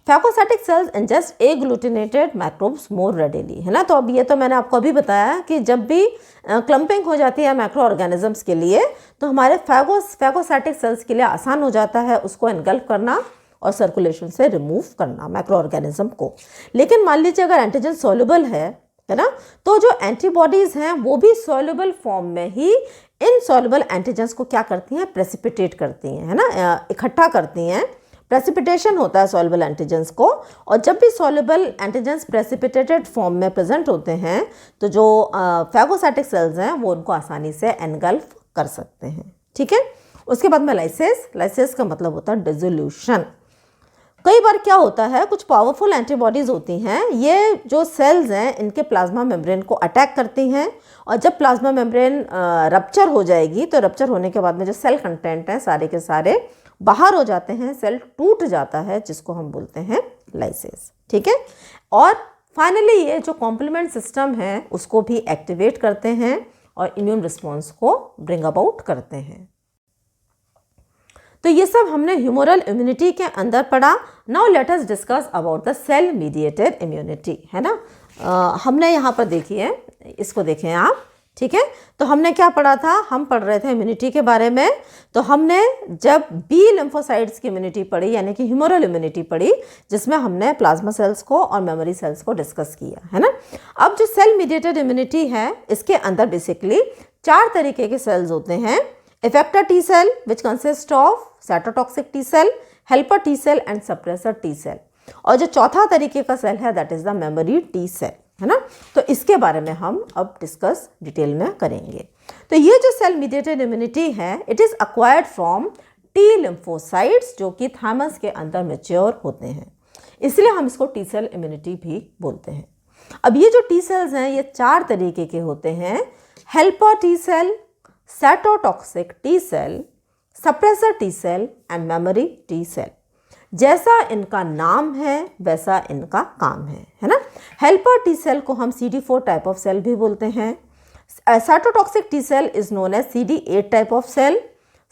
Phagocytic cells ingest agglutinated microbes more readily, है ना। तो अब ये तो मैंने आपको अभी बताया कि जब भी क्लम्पिंग हो जाती है मैक्रो ऑर्गेनिजम्स के लिए तो हमारे फैगोसाइटिक सेल्स के लिए आसान हो जाता है उसको एनगल्फ करना और सर्कुलेशन से रिमूव करना मैक्रो ऑर्गेनिज्म को। लेकिन मान लीजिए अगर एंटीजन सॉल्युबल है ना, तो जो एंटीबॉडीज़ हैं वो भी सॉल्युबल फॉर्म में ही इन सॉल्युबल एंटीजन्स को क्या करती हैं, प्रेसिपिटेट करती हैं, है ना, इकट्ठा करती हैं। प्रेसिपिटेशन होता है सॉल्युबल एंटीजन्स को, और जब भी सॉल्युबल एंटीजन्स प्रेसिपिटेटेड फॉर्म में प्रेजेंट होते हैं तो जो फैगोसाइटिक सेल्स हैं वो उनको आसानी से एनगल्फ कर सकते हैं, ठीक है। उसके बाद में लाइसेस का मतलब होता है डिसोल्यूशन। कई बार क्या होता है, कुछ पावरफुल एंटीबॉडीज़ होती हैं, ये जो सेल्स हैं इनके प्लाज्मा मेम्ब्रेन को अटैक करती हैं, और जब प्लाज्मा मेम्ब्रेन रप्चर हो जाएगी तो रप्चर होने के बाद में जो सेल कंटेंट हैं सारे के सारे बाहर हो जाते हैं, सेल टूट जाता है, जिसको हम बोलते हैं लाइसेस, ठीक है। और फाइनली ये जो कॉम्प्लीमेंट सिस्टम है उसको भी एक्टिवेट करते हैं और इम्यून रिस्पॉन्स को ब्रिंग अबाउट करते हैं। तो ये सब हमने ह्यूमरल इम्यूनिटी के अंदर पढ़ा। Now let us discuss about the cell mediated immunity, है ना। हमने यहाँ पर देखिए, इसको देखें आप, ठीक है। तो हमने क्या पढ़ा था, हम पढ़ रहे थे इम्यूनिटी के बारे में। तो हमने जब बी लिम्फोसाइट्स की इम्यूनिटी पढ़ी यानी कि ह्यूमरल इम्यूनिटी पढ़ी, जिसमें हमने प्लाज्मा सेल्स को और मेमोरी सेल्स को डिस्कस किया, है ना। अब जो सेल मीडिएटेड इम्यूनिटी है इसके अंदर बेसिकली 4 तरीके के सेल्स होते हैं। Effector T cell which consist of cytotoxic T cell, helper T cell and suppressor T cell, और जो चौथा तरीके का सेल है that is the memory T cell, है ना। तो इसके बारे में हम अब डिस्कस डिटेल में करेंगे। तो ये जो सेल मीडिएटेड इम्यूनिटी है it is acquired from T lymphocytes जो कि थाइमस के अंदर मैच्योर होते हैं, इसलिए हम इसको टी सेल इम्यूनिटी भी बोलते हैं। अब ये जो टी सेल्स हैं ये 4 तरीके के होते हैं, helper T cell, cytotoxic T cell, suppressor T cell and memory T cell. जैसा इनका नाम है वैसा इनका काम है ना। हेल्पर टी सेल को हम CD4 टाइप ऑफ सेल भी बोलते हैं। Cytotoxic T cell is known as CD8 type of cell.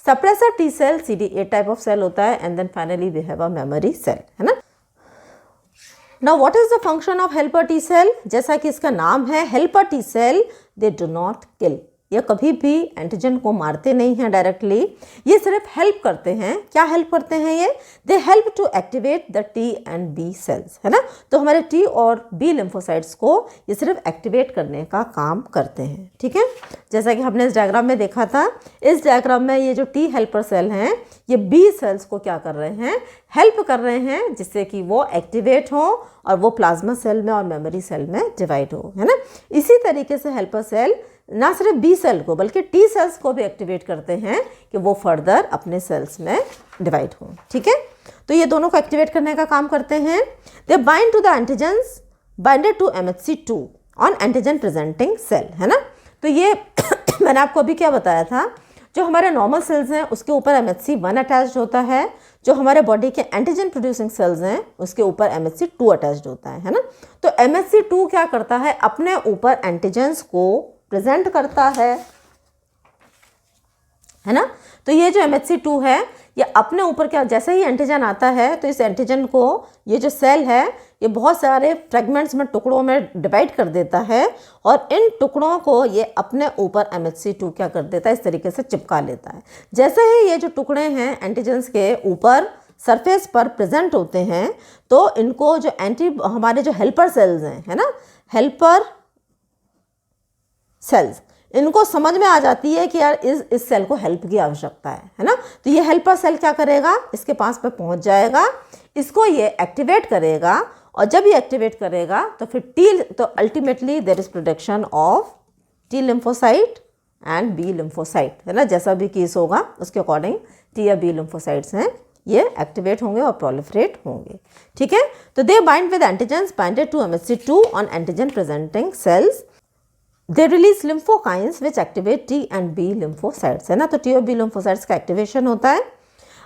Suppressor T cell CD8 type of cell होता है, and then finally we have a memory cell, है ना। Now what is the function of helper T cell? जैसा कि इसका नाम है helper T cell, they do not kill, ये कभी भी एंटीजन को मारते नहीं हैं डायरेक्टली, ये सिर्फ हेल्प करते हैं। क्या हेल्प करते हैं ये? They help to activate the T and B cells, है ना। तो हमारे टी और बी लिम्फोसाइट्स को ये सिर्फ एक्टिवेट करने का काम करते हैं, ठीक है। जैसा कि हमने इस डायग्राम में देखा था, इस डायग्राम में ये जो टी हेल्पर सेल हैं ये बी सेल्स को क्या कर रहे हैं, हेल्प कर रहे हैं, जिससे कि वो एक्टिवेट हो और वो प्लाज्मा सेल में और मेमोरी सेल में डिवाइड हो, है ना। इसी तरीके से हेल्पर सेल ना सिर्फ बी सेल को बल्कि टी सेल्स को भी एक्टिवेट करते हैं कि वो फर्दर अपने सेल्स में डिवाइड हो, ठीक है। तो ये दोनों को एक्टिवेट करने का काम करते हैं। They bind to the antigens binded to MHC2 on antigen presenting cell, है ना। तो ये मैंने आपको अभी क्या बताया था, जो हमारे नॉर्मल सेल्स हैं उसके ऊपर MHC1 अटैच्ड होता है, जो हमारे बॉडी के एंटीजन प्रोड्यूसिंग सेल्स हैं उसके ऊपर MHC2 अटैच्ड होता है ना। तो MHC2 क्या करता है, अपने ऊपर एंटीजेंस को प्रेजेंट करता है ना। तो ये जो MHC2 है ये अपने ऊपर क्या, जैसे ही एंटीजन आता है तो इस एंटीजन को ये जो सेल है ये बहुत सारे फ्रेगमेंट्स में, टुकड़ों में डिवाइड कर देता है और इन टुकड़ों को ये अपने ऊपर MHC2 क्या कर देता है, इस तरीके से चिपका लेता है। जैसे ही ये जो टुकड़े हैं एंटीजन्स के ऊपर सरफेस पर प्रेजेंट होते हैं तो इनको जो हमारे जो हेल्पर सेल्स हैं, है ना, हेल्पर सेल्स, इनको समझ में आ जाती है कि यार इस सेल को हेल्प की आवश्यकता है ना। तो ये हेल्पर सेल क्या करेगा, इसके पास पे पहुंच जाएगा, इसको ये एक्टिवेट करेगा और जब ये एक्टिवेट करेगा तो फिर तो ultimately there is production of T lymphocyte and B lymphocyte, है ना। जैसा भी केस होगा उसके अकॉर्डिंग T या B लिम्फोसाइट्स हैं ये एक्टिवेट होंगे और प्रोलिफरेट होंगे, ठीक है। तो they bind with antigens binded to MHC2 on antigen presenting cells. They release lymphokines which activate T and B lymphocytes, है ना। तो T और B लिम्फोसाइट्स का एक्टिवेशन होता है।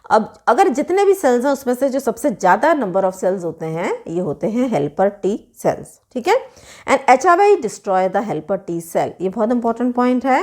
अब अगर जितने भी सेल्स हैं उसमें से जो सबसे ज़्यादा नंबर ऑफ सेल्स होते हैं ये होते हैं हेल्पर T सेल्स, ठीक है। And HIV destroy the helper T cell, ये बहुत इंपॉर्टेंट पॉइंट है।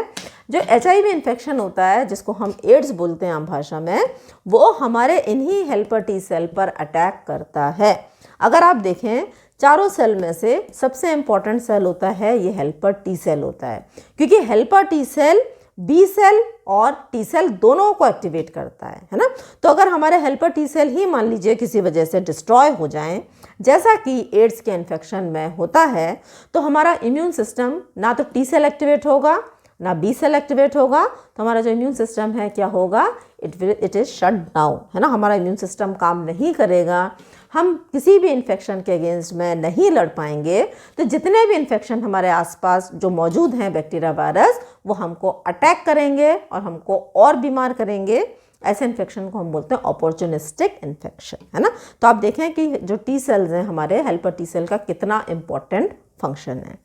जो HIV इन्फेक्शन होता है जिसको हम एड्स बोलते हैं आम भाषा में, वो हमारे इन्हीं हेल्पर T सेल पर अटैक करता है। अगर आप देखें चारों सेल में से सबसे इम्पॉर्टेंट सेल होता है ये हेल्पर T सेल होता है, क्योंकि helper T cell B cell और T सेल दोनों को एक्टिवेट करता है ना। तो अगर हमारे हेल्पर T सेल ही मान लीजिए किसी वजह से डिस्ट्रॉय हो जाएं, जैसा कि एड्स के इन्फेक्शन में होता है, तो हमारा इम्यून सिस्टम ना तो T सेल एक्टिवेट होगा ना B सेल एक्टिवेट होगा, तो हमारा जो इम्यून सिस्टम है क्या होगा, इट इज़ शट डाउन, है ना। हमारा इम्यून सिस्टम काम नहीं करेगा, हम किसी भी इन्फेक्शन के अगेंस्ट में नहीं लड़ पाएंगे। तो जितने भी इन्फेक्शन हमारे आसपास जो मौजूद हैं बैक्टीरिया वायरस, वो हमको अटैक करेंगे और हमको और बीमार करेंगे। ऐसे इन्फेक्शन को हम बोलते हैं अपॉर्चुनिस्टिक इन्फेक्शन, है ना। तो आप देखें कि जो T सेल्स हैं हमारे हेल्पर T सेल का कितना इम्पॉर्टेंट फंक्शन है।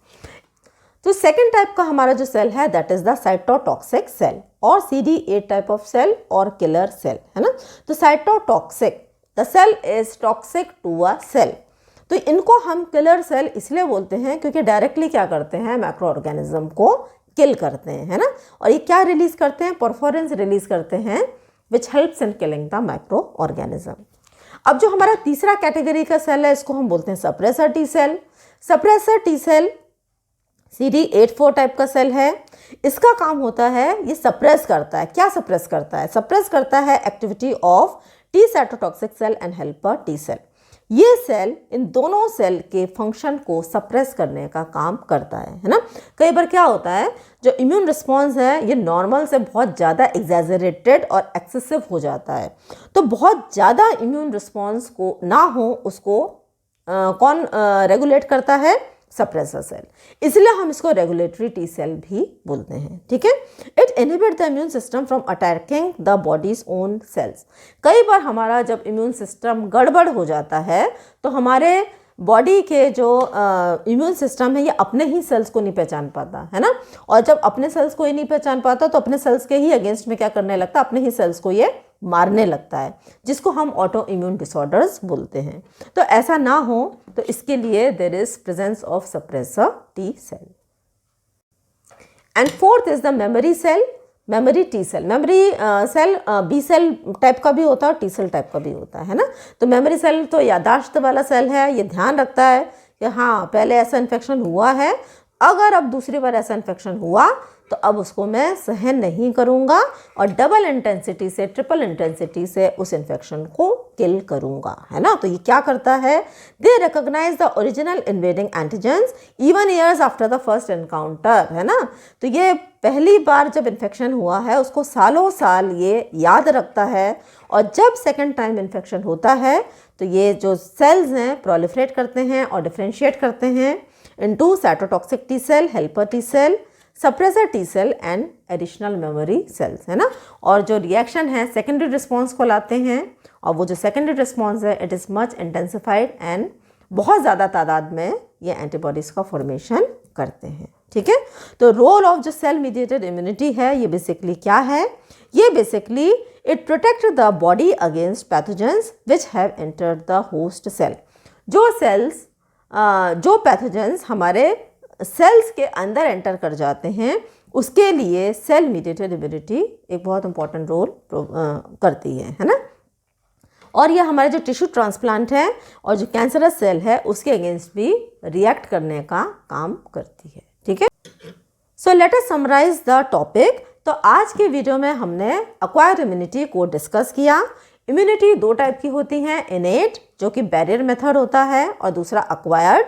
तो सेकेंड टाइप का हमारा जो सेल है that is the cytotoxic cell और CD8 टाइप ऑफ सेल और किलर सेल, है ना। तो cytotoxic, the cell is toxic to a cell. तो इनको हम किलर सेल इसलिए बोलते हैं क्योंकि डायरेक्टली क्या करते हैं, माइक्रो ऑर्गेनिज्म को किल करते हैं, है ना। और ये क्या रिलीज करते हैं, परफोरेंस रिलीज करते हैं which helps in killing the micro organism. अब जो हमारा तीसरा कैटेगरी का सेल है इसको हम बोलते हैं suppressor T cell. Suppressor T cell CD84 type का सेल है। इसका काम होता है ये सप्रेस करता है, क्या सप्रेस करता है, सप्रेस करता है activity of T cytotoxic cell and helper T cell. ये सेल इन दोनों सेल के फंक्शन को सप्रेस करने का काम करता है ना। कई बार क्या होता है जो इम्यून रिस्पॉन्स है ये नॉर्मल से बहुत ज़्यादा एग्जैजरेटेड और एक्सेसिव हो जाता है। तो बहुत ज़्यादा इम्यून रिस्पॉन्स को ना हो उसको कौन रेगुलेट करता है, सप्रेसर सेल। इसलिए हम इसको रेगुलेटरी टी सेल भी बोलते हैं, ठीक है। It inhibit the immune system from attacking the body's own cells. कई बार हमारा जब इम्यून सिस्टम गड़बड़ हो जाता है तो हमारे बॉडी के जो इम्यून सिस्टम है ये अपने ही सेल्स को नहीं पहचान पाता, है ना। और जब अपने सेल्स को ही नहीं पहचान पाता तो अपने सेल्स के ही अगेंस्ट में क्या करने लगता है, अपने ही सेल्स को ये मारने लगता है, जिसको हम ऑटो इम्यून डिसऑर्डर्स बोलते हैं। तो ऐसा ना हो तो इसके लिए there is presence of suppressor T cell. And fourth is the memory cell, memory T cell. Memory cell B cell type का भी होता है और टी सेल टाइप का भी होता है ना। तो मेमोरी सेल तो यादाश्त वाला सेल है, ये ध्यान रखता है कि हाँ पहले ऐसा इन्फेक्शन हुआ है, अगर अब दूसरी बार ऐसा इन्फेक्शन हुआ तो अब उसको मैं सहन नहीं करूँगा और डबल इंटेंसिटी से ट्रिपल इंटेंसिटी से उस इन्फेक्शन को किल करूँगा, है ना। तो ये क्या करता है, they recognise the original invading antigens even years after the first encounter, है ना। तो ये पहली बार जब इन्फेक्शन हुआ है उसको सालों साल ये याद रखता है और जब सेकेंड टाइम इन्फेक्शन होता है तो ये जो सेल्स हैं प्रोलिफरेट करते हैं और डिफ्रेंशिएट करते हैं into cytotoxic T cell, helper T cell, suppressor T cell and additional memory cells, है ना। और जो रिएक्शन है सेकेंडरी रिस्पॉन्स को लाते हैं और वो जो सेकेंडरी रिस्पॉन्स है it is much intensified and बहुत ज़्यादा तादाद में ये एंटीबॉडीज़ का फॉर्मेशन करते हैं, ठीक है। तो रोल ऑफ जो सेल मीडिएटेड इम्यूनिटी है ये बेसिकली क्या है? ये basically it protect the body against pathogens which have entered the host cell. जो पैथोजेंस हमारे सेल्स के अंदर एंटर कर जाते हैं उसके लिए सेल मीडिएटेड इम्यूनिटी एक बहुत इंपॉर्टेंट रोल करती है ना। और ये हमारे जो टिश्यू ट्रांसप्लांट है और जो कैंसरस सेल है उसके अगेंस्ट भी रिएक्ट करने का काम करती है, ठीक है। So let us summarize the topic. तो आज के वीडियो में हमने एक्वायर्ड इम्यूनिटी को डिस्कस किया। इम्यूनिटी दो टाइप की होती हैं, इनेट जो कि बैरियर मेथड होता है और दूसरा एक्वायर्ड।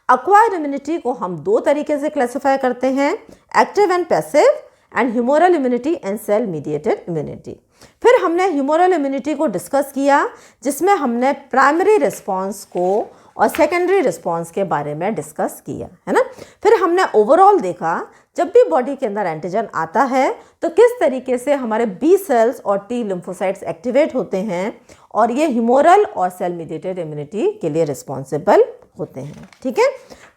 एक्वायर्ड इम्यूनिटी को हम दो तरीके से क्लासिफाई करते हैं, active and passive, and humoral immunity and cell mediated immunity. फिर हमने ह्यूमोरल इम्यूनिटी को डिस्कस किया जिसमें हमने प्राइमरी रिस्पॉन्स को और सेकेंडरी रिस्पॉन्स के बारे में डिस्कस किया, है ना। फिर हमने ओवरऑल देखा जब भी बॉडी के अंदर एंटीजन आता है तो किस तरीके से हमारे बी सेल्स और टी लिम्फोसाइट्स एक्टिवेट होते हैं और ये ह्यूमोरल और सेल मीडिएटेड इम्यूनिटी के लिए रिस्पॉन्सिबल होते हैं, ठीक है।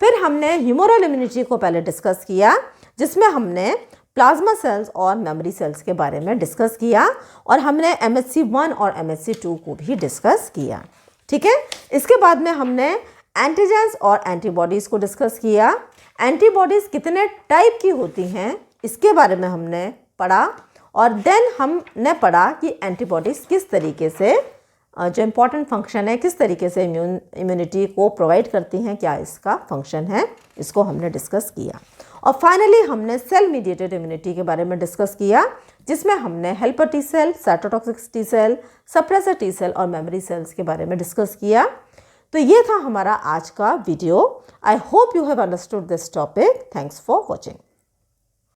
फिर हमने ह्यूमोरल इम्यूनिटी को पहले डिस्कस किया जिसमें हमने प्लाज्मा सेल्स और मेमोरी सेल्स के बारे में डिस्कस किया और हमने MHC1 और MHC2 को भी डिस्कस किया, ठीक है। इसके बाद में हमने एंटीजेंस और एंटीबॉडीज़ को डिस्कस किया। एंटीबॉडीज़ कितने टाइप की होती हैं इसके बारे में हमने पढ़ा और देन हमने पढ़ा कि एंटीबॉडीज़ किस तरीके से जो इम्पॉर्टेंट फंक्शन है किस तरीके से इम्यूनिटी को प्रोवाइड करती हैं, क्या इसका फंक्शन है, इसको हमने डिस्कस किया। और फाइनली हमने सेल मीडिएटेड इम्यूनिटी के बारे में डिस्कस किया जिसमें हमने helper T cell, cytotoxic T cell, suppressor T cell और मेमोरी सेल्स के बारे में डिस्कस किया। तो ये था हमारा आज का video. I hope you have understood this topic. Thanks for watching.